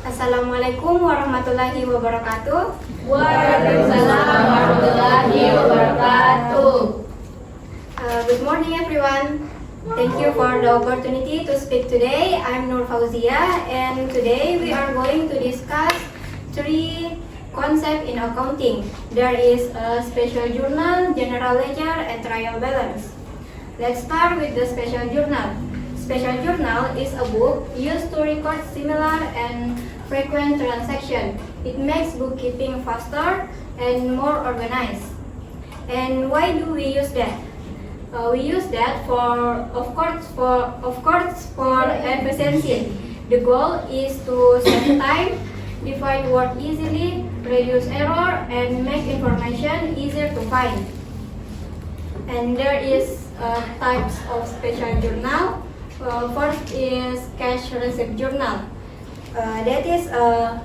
Assalamualaikum warahmatullahi wabarakatuh. Waalaikumsalam warahmatullahi wabarakatuh. Good morning everyone. Thank you for the opportunity to speak today. I'm Nur Fauzia and today we are going to discuss three concepts in accounting. There is a special journal, general ledger, and trial balance. Let's start with the special journal. Special journal is a book used to record similar and frequent transactions. It makes bookkeeping faster and more organized. And why do we use that? We use that for efficiency. The goal is to save time, divide work easily, reduce error, and make information easier to find. And there is types of special journal. First is cash receipt journal. That is a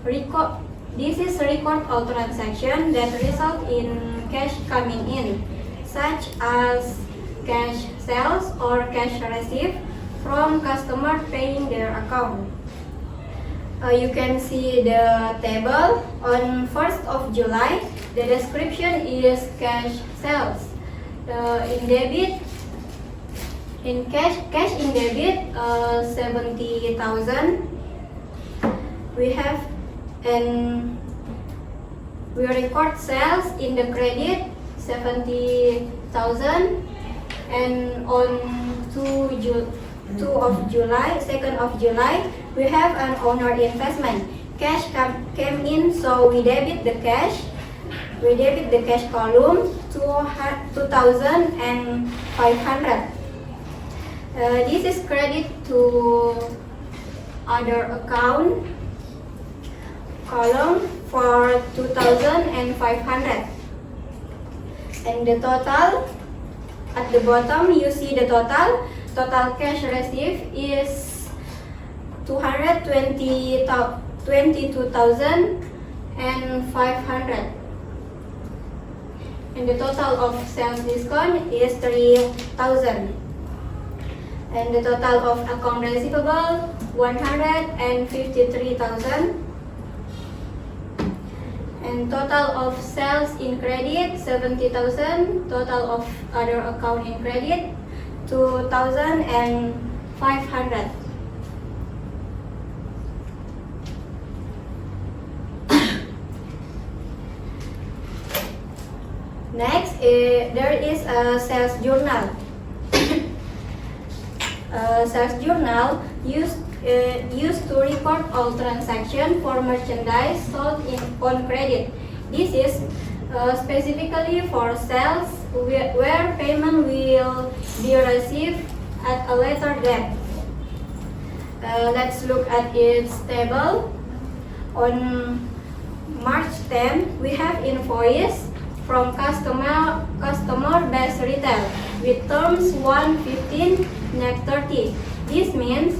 record. This is a record all transaction that result in cash coming in, such as cash sales or cash received from customer paying their account. You can see the table on 1st of July. The description is cash sales. In debit. In cash in debit 70,000. We have and we record sales in the credit 70,000, and on 2 of July, 2nd of July, we have an owner investment. Cash came in, so we debit the cash. We debit the cash column 2,500. This is credit to other account column for 2,500. And the total at the bottom, you see the total cash received is 22,500. And the total of sales discount is 3,000. And the total of account receivable 153,000. And total of sales in credit 70,000. Total of other account in credit 2,500. Next, there is a sales journal. Sales journal used to record all transactions for merchandise sold on credit. This is specifically for sales where payment will be received at a later date. Let's look at its table. On March 10, we have invoice from customer base retail with terms 115 net 30. This means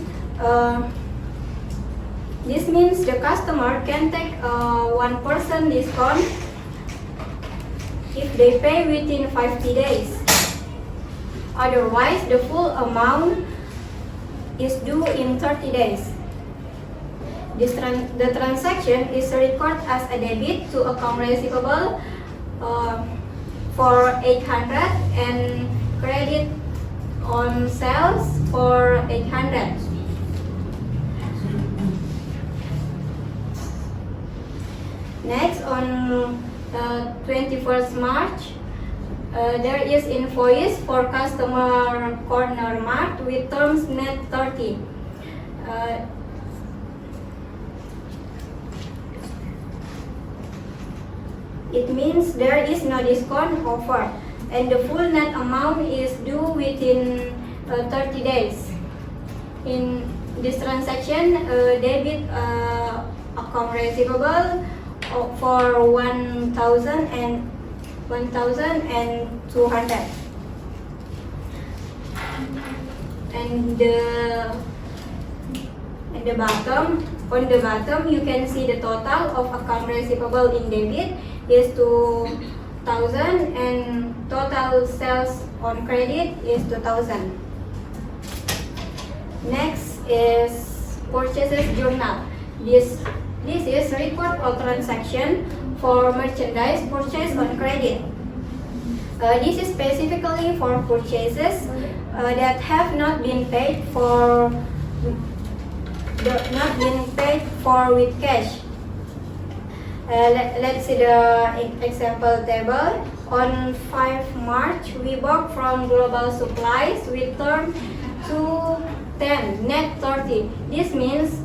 the customer can take 1% discount if they pay within 50 days. Otherwise, the full amount is due in 30 days. The transaction is recorded as a debit to account receivable for 800 and credit on sales for 800. Next, on 21st March, there is invoice for customer corner mart with terms net 30. It means there is no discount offer, and the full net amount is due within 30 days. In this transaction, debit account receivable for 1,000 and 1,200. And on the bottom, you can see the total of account receivable in debit is 2,000 and total sales on credit is 2,000. Next is purchases journal. This is record all transaction for merchandise purchased on credit. This is specifically for purchases that have not been paid for with cash. Let's see the example table. On 5 March, we bought from Global Supplies with term 210 net 30. This means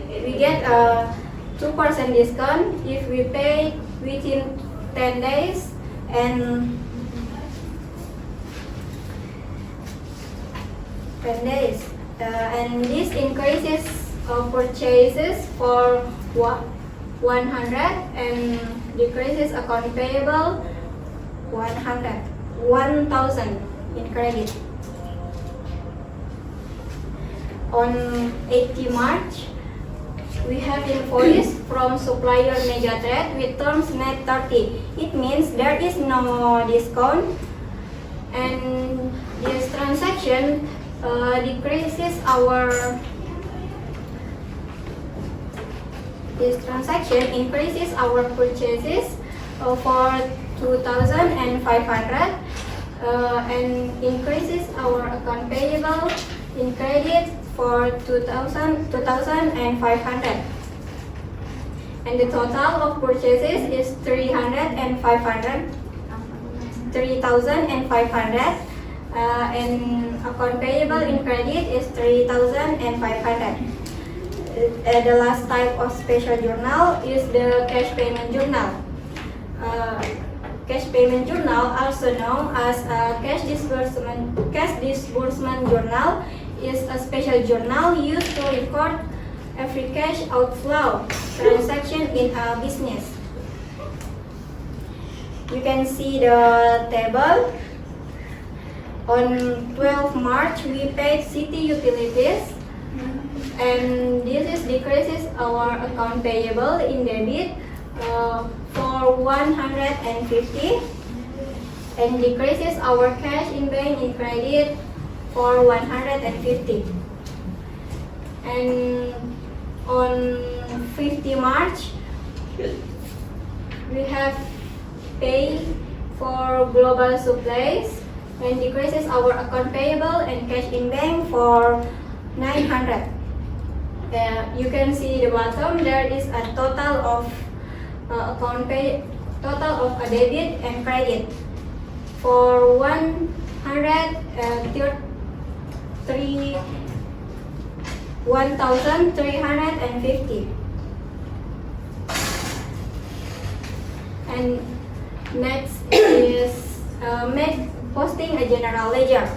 we get a 2% discount if we pay within 10 days and 10 days. And this increases purchases for 100 and decreases account payable 1,000 in credit. On 18 March, we have invoice from supplier Megatrade with terms net 30. It means there is no discount, and this transaction increases our purchases for 2,500 and increases our account payable in credit for 2,500. And the total of purchases is 3,500, and account payable in credit is 3,500. The last type of special journal is the cash payment journal. Cash payment journal, also known as cash disbursement journal, is a special journal used to record every cash outflow transaction in a business. You can see the table. On 12 March, we paid city utilities, and this decreases our account payable in debit for 150 and decreases our cash in bank in credit for 150. And on 50 March, we have paid for Global Supplies and decreases our account payable and cash in bank for 900. You can see the bottom, there is a total of total of a debit and credit for 1,350. And next is posting a general ledger.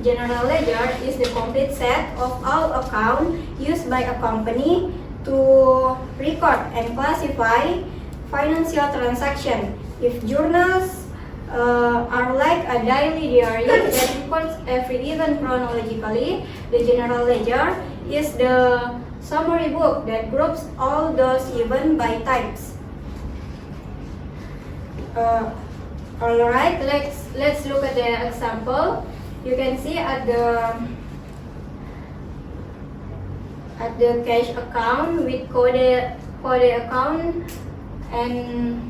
General ledger is the complete set of all accounts used by a company to record and classify financial transaction. If journals are like a daily diary that records every event chronologically, the general ledger is the summary book that groups all those events by types. Alright, let's look at the example. You can see at the cash account with code account, and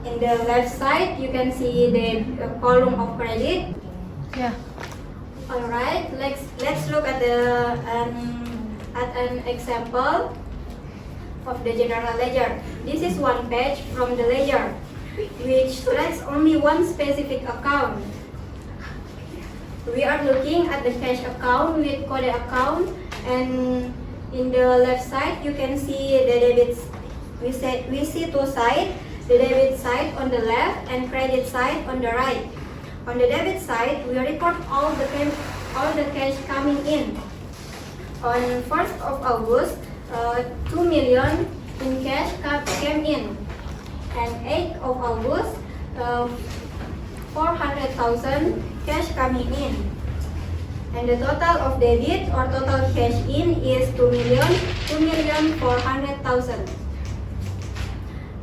in the left side you can see the column of credit. Yeah. Alright, let's look at an example of the general ledger. This is one page from the ledger, which tracks only one specific account. We are looking at the cash account with code account, and in the left side you can see the debits. We see two sides, the debit side on the left and credit side on the right. On the debit side, we record all the cash coming in. On 1st of August, 2 million in cash came in, and 8th of August, 400,000 cash coming in, and the total of debit or total cash in is 2,400,000.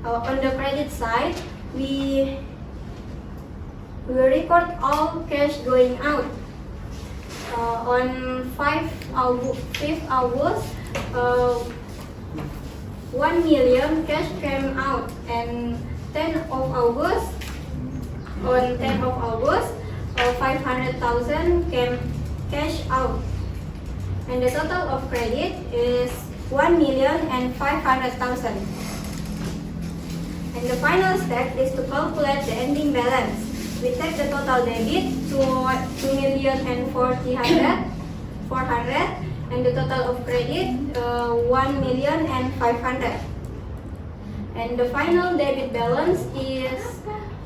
On the credit side, we record all cash going out, On 5th August, 1 million cash came out, and 10th of August, on 10th of August, 500,000 came cash out, and the total of credit is 1,500,000. And the final step is to calculate the ending balance. We take the total debit to 2,400,000, and the total of credit 1,500,000. And the final debit balance is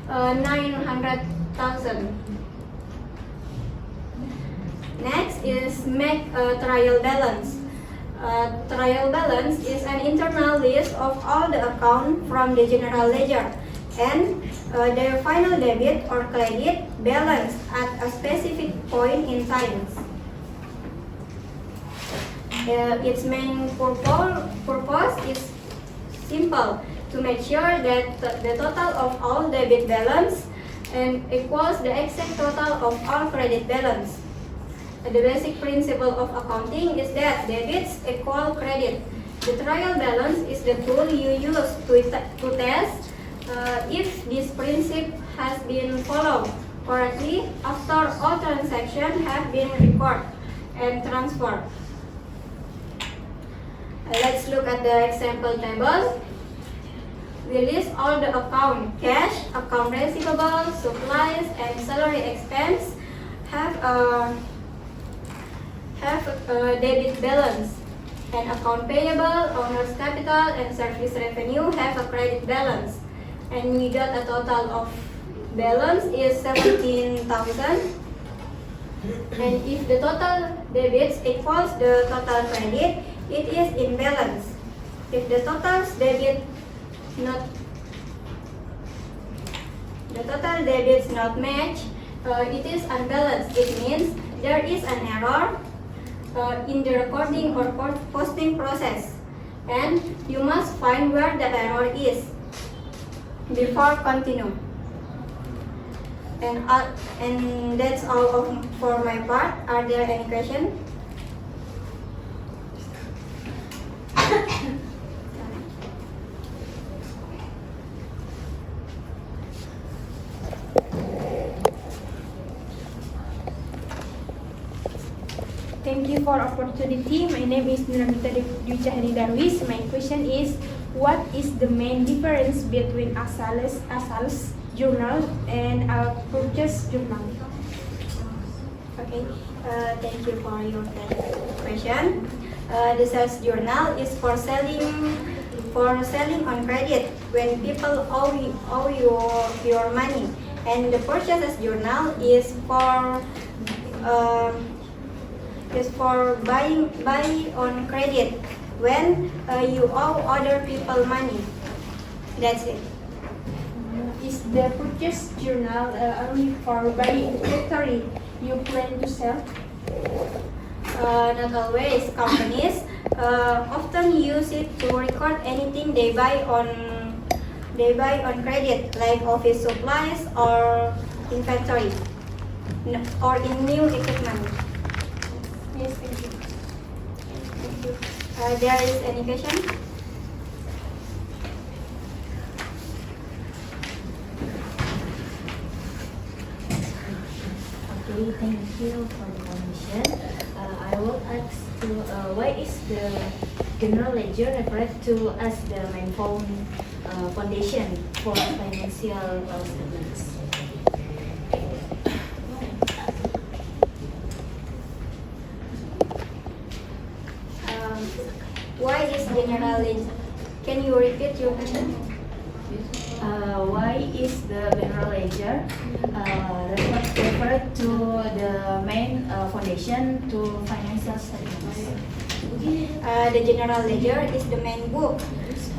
900,000. Next is make a trial balance. Trial balance is an internal list of all the accounts from the general ledger and their final debit or credit balance at a specific point in time. Its main purpose is simple: to make sure that the total of all debit balance and equals the exact total of all credit balance. The basic principle of accounting is that debits equal credit. The trial balance is the tool you use to test if this principle has been followed correctly after all transactions have been recorded and transferred. Let's look at the example table. We list all the account: cash, account receivable, supplies, and salary expense have a debit balance, and account payable, owner's capital, and service revenue have a credit balance. And we got a total of balance is 17,000. And if the total debits equals the total credit, it is in balance. If the total debits not match, it is unbalanced. It means there is an error in the recording or posting process, and you must find where the error is before continue. And that's all for my part. Are there any questions? Thank you for opportunity. My name is Nurmita Dwi Cahri Darwis. My question is, what is the main difference between a sales journal and a purchase journal? Okay, thank you for your question. The sales journal is for selling on credit when people owe you your money, and the purchases journal is for buying on credit when you owe other people money. That's it. Is the purchase journal only for buying inventory you plan to sell? Not always. Companies often use it to record anything they buy on credit, like office supplies or inventory, or in new equipment. Yes, thank you. Thank you. There is any question? Okay, thank you for the information. I will ask to why is the general ledger referred to as the main foundation for financial statements? Why is general ledger? Can you repeat your question? Why is the general ledger referred to the main foundation to financial statements? The general ledger is the main book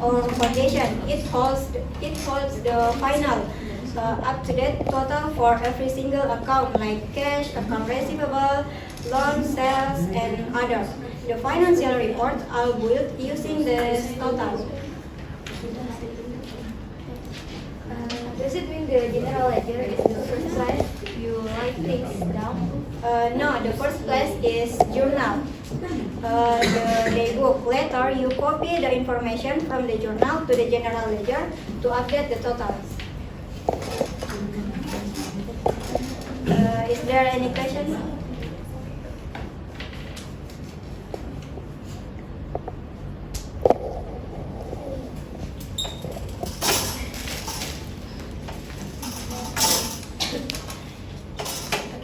or foundation. It holds the final up-to-date total for every single account, like cash, account receivable, loans, sales, and others. The financial reports are built using this total. Does it mean the general ledger is the first slide you write things down? No, the first place is journal. The daybook. Later, you copy the information from the journal to the general ledger to update the totals. Is there any questions?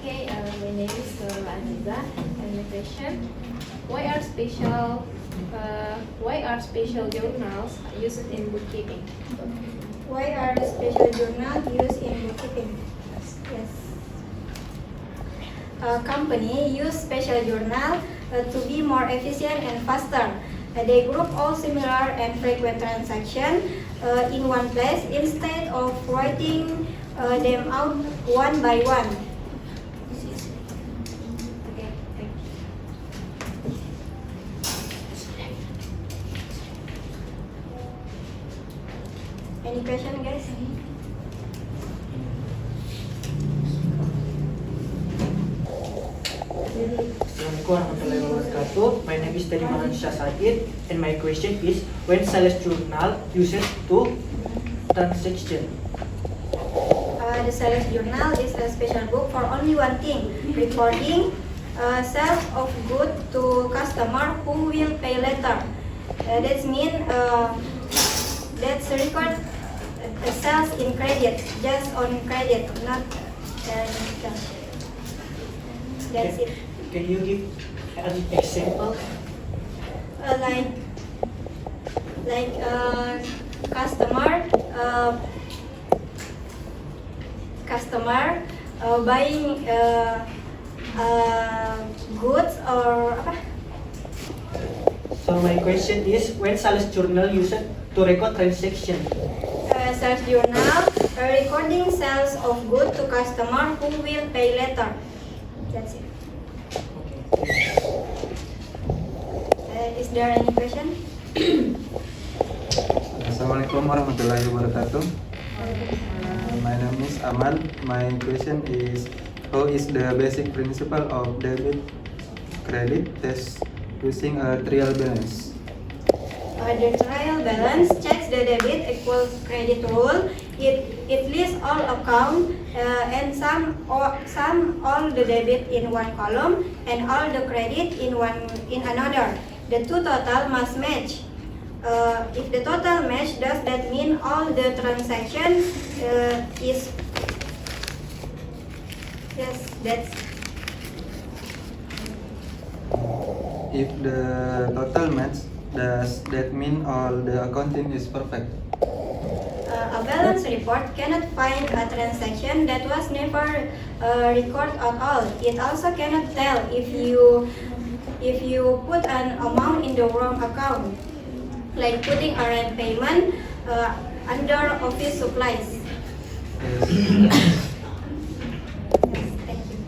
Okay, my name is Aziza, and the question: Why are special journals used in bookkeeping? Why are the special journals used in bookkeeping? Yes. A company use special journal to be more efficient and faster. They group all similar and frequent transactions in one place instead of writing them out one by one. Okay, thank you. Any question, guys? Assalamualaikum warahmatullahi wabarakatuh. My name is Teddy Mahansha Said, and my question is: when sales journal uses to transaction? The sales journal is a special book for only one thing: recording sales of goods to customer who will pay later. That means that's record sales in credit, just on credit, not cash. That's it. Can you give an example? Like customer buying goods or apa? So my question is: when sales journal used to record transaction? Sales journal recording sales of goods to customer who will pay later. That's it. Is there any question? Assalamualaikum warahmatullahi wabarakatuh. My name is Amal. My question is: how is the basic principle of debit credit test using a trial balance? The trial balance checks the debit equals credit rule. It lists all account and sum all the debit in one column and all the credit in another. The two total must match. If the total match, does that mean all the transaction is? Yes, that's. If the total match, does that mean all the accounting is perfect? A balance report cannot find a transaction that was never recorded at all. It also cannot tell if you put an amount in the wrong account, like putting a rent payment under office supplies. Yes. Thank you.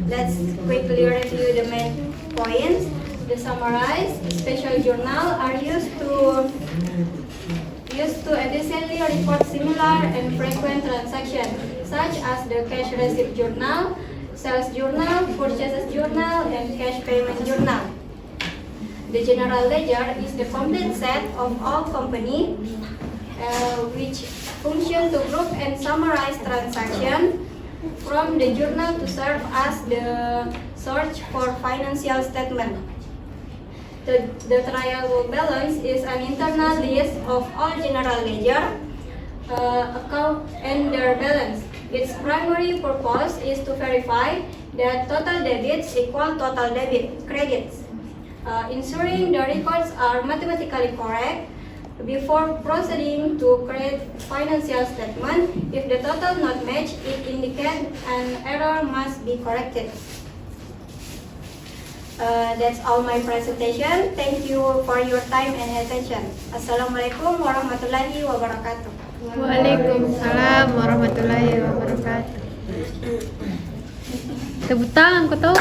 Let's quickly review the main points. The summarized special journal are used to efficiently record similar and frequent transactions, such as the cash receipt journal, sales journal, purchases journal, and cash payment journal. The general ledger is the complete set of all company which function to group and summarize transactions from the journal to serve as the source for financial statement. The trial balance is an internal list of all general ledger account and their balance. Its primary purpose is to verify that total debits equal total credits, ensuring the records are mathematically correct before proceeding to create financial statement. If the total not match, it indicates an error must be corrected. That's all my presentation. Thank you for your time and attention. Assalamualaikum warahmatullahi wabarakatuh. Waalaikumsalam warahmatullahi wabarakatuh. Tepuk tangan, kau tahu.